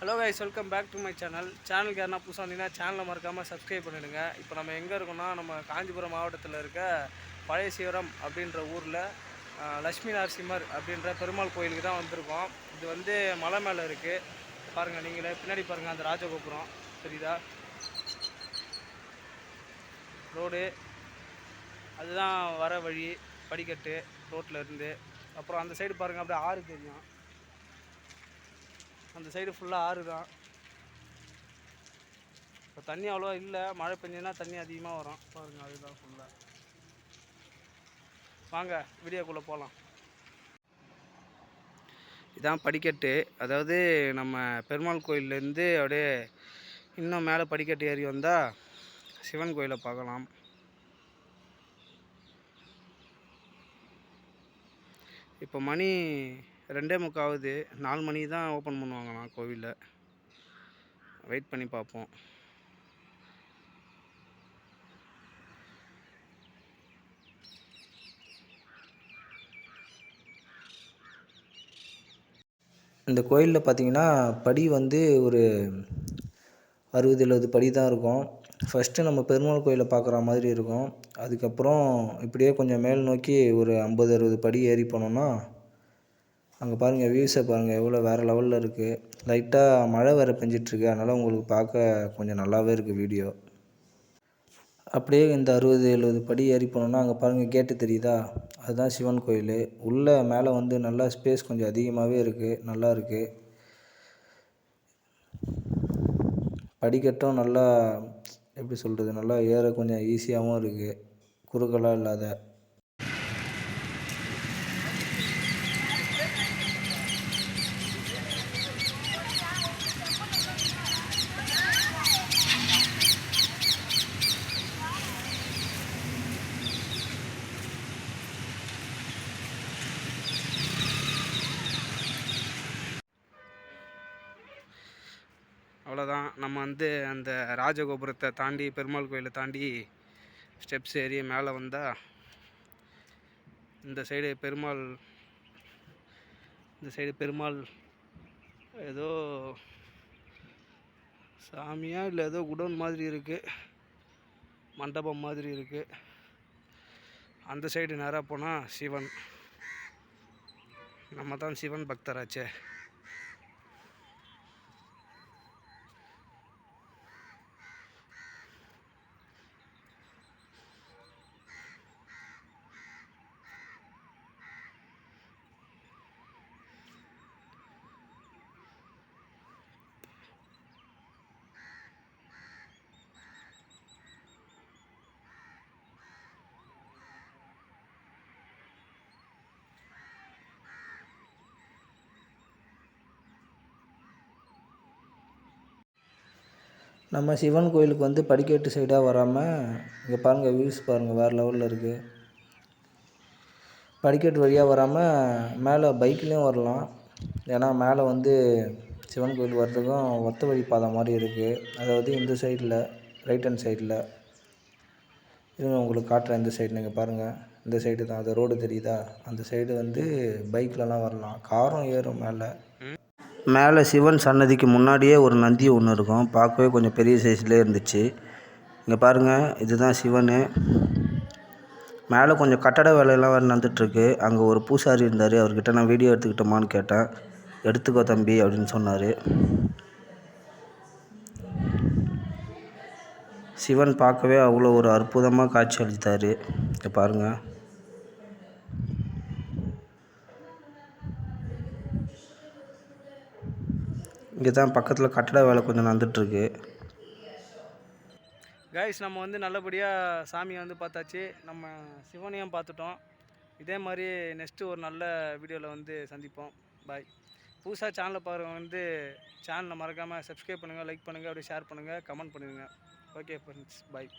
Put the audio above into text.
Hello guys, welcome back to my சேனலுக்கு யாருன்னா புதுசாக வந்தீங்கன்னா சேனலை மறக்காமல் சப்ஸ்கிரைப் பண்ணிவிடுங்க. இப்போ நம்ம எங்கே இருக்கோம்னா, நம்ம காஞ்சிபுரம் மாவட்டத்தில் இருக்க பழைய சிவரம் அப்படின்ற ஊரில் லட்சுமி நரசிம்மர் அப்படின்ற பெருமாள் கோயிலுக்கு தான் வந்திருக்கோம். இது வந்து மலை மேலே இருக்குது. பாருங்கள், நீங்களே பின்னாடி பாருங்கள், அந்த ராஜகோபுரம் தெரியுதா? ரோடு அதுதான் வர வழி, படிக்கட்டு ரோட்டில் இருந்து. அப்புறம் அந்த சைடு பாருங்கள், அப்படியே ஆறு தெரியும். அந்த சைடு ஃபுல்லாக ஆறு தான். இப்போ தண்ணி அவ்வளோவா இல்லை, மழை பெஞ்சுன்னா தண்ணி அதிகமாக வரும். பாருங்கள், அதுதான் ஃபுல்லாக. வாங்க வீடியோக்குள்ளே போகலாம். இதான் படிக்கட்டு. அதாவது நம்ம பெருமாள் கோயிலேருந்து அப்படியே இன்னும் மேலே படிக்கட்டு ஏறி வந்தால் சிவன் கோயிலை பார்க்கலாம். இப்போ மணி 2:45 ஆகுது. 4 மணி தான் ஓப்பன் பண்ணுவாங்களாம் கோவிலில். வெயிட் பண்ணி பார்ப்போம். இந்த கோயிலில் பார்த்தீங்கன்னா படி வந்து ஒரு 60-70 படி தான் இருக்கும். ஃபஸ்ட்டு நம்ம பெருமாள் கோயிலை பார்க்குற மாதிரி இருக்கும். அதுக்கப்புறம் இப்படியே கொஞ்சம் மேல் நோக்கி ஒரு 50-60 படி ஏறி போனோம்னா அங்கே பாருங்கள், வியூஸை பாருங்கள், எவ்வளோ வேறு லெவலில் இருக்குது. லைட்டாக மழை வேறு பெஞ்சிட்ருக்கு, அதனால் உங்களுக்கு பார்க்க கொஞ்சம் நல்லாவே இருக்குது வீடியோ. அப்படியே இந்த 60-70 படி ஏறி போனோம்னா அங்கே பாருங்கள், கேட்டு தெரியுதா? அதுதான் சிவன் கோயில். உள்ளே மேலே வந்து நல்லா ஸ்பேஸ் கொஞ்சம் அதிகமாகவே இருக்குது, நல்லா இருக்குது. படிக்கட்டும் நல்லா எப்படி சொல்கிறது, நல்லா ஏற கொஞ்சம் ஈஸியாகவும் இருக்குது, குறுகலாக இல்லாத. அவ்வளோதான். நம்ம வந்து அந்த ராஜகோபுரத்தை தாண்டி பெருமாள் கோயிலை தாண்டி ஸ்டெப்ஸ் ஏறி மேலே வந்தால் இந்த சைடு பெருமாள் ஏதோ சாமியா இல்லை ஏதோ குடோன் மாதிரி இருக்குது, மண்டபம் மாதிரி இருக்குது. அந்த சைடு நேராக போனால் சிவன். நம்ம தான் சிவன் பக்தராச்சே. நம்ம சிவன் கோயிலுக்கு வந்து படிக்கட்டு சைடாக வராமல் இங்கே பாருங்கள், வியூஸ் பாருங்கள், வேறு லெவலில் இருக்குது. படிக்கட்டு வழியாக வராமல் மேலே பைக்லேயும் வரலாம். ஏன்னா மேலே வந்து சிவன் கோயில் வர்றதுக்கும் ஒத்த வழி பாதை மாதிரி இருக்குது. அதாவது இந்த சைடில் ரைட் ஹேண்ட் சைடில் இருங்க, உங்களுக்கு காட்டுறேன். இந்த சைடு நீங்கள் பாருங்கள், இந்த சைடு தான், அது ரோடு தெரியுதா? அந்த சைடு வந்து பைக்லலாம் வரலாம், காரும் ஏறும். மேலே சிவன் சன்னதிக்கு முன்னாடியே ஒரு நந்தி ஒன்று இருக்கும், பார்க்கவே கொஞ்சம் பெரிய சைஸ்லேயே இருந்துச்சு. இங்கே பாருங்கள், இதுதான் சிவன். மேலே கொஞ்சம் கட்டட வேலையெல்லாம் வேறு நடந்துகிட்ருக்கு. அங்கே ஒரு பூசாரி இருந்தார், அவர்கிட்ட நான் வீடியோ எடுத்துக்கிட்டோமான்னு கேட்டேன். எடுத்துக்கோ தம்பி அப்படின்னு சொன்னார். சிவன் பார்க்கவே அவ்வளோ ஒரு அற்புதமாக காட்சி அளித்தார். இங்கே பாருங்கள். இங்கே தான் பக்கத்தில் கட்டட வேலை கொஞ்சம் நடந்துகிட்ருக்கு. கைஸ், நம்ம வந்து நல்லபடியாக சாமியை வந்து பார்த்தாச்சு, நம்ம சிவனையும் பார்த்துட்டோம். இதே மாதிரி நெக்ஸ்ட்டு ஒரு நல்ல வீடியோவில் வந்து சந்திப்போம். பாய். புதுசாக சேனலை பாருங்கள், வந்து சேனலை மறக்காமல் சப்ஸ்கிரைப் பண்ணுங்கள், லைக் பண்ணுங்கள், அப்படியே ஷேர் பண்ணுங்கள், கமெண்ட் பண்ணுங்கள். ஓகே ஃப்ரெண்ட்ஸ், பாய்.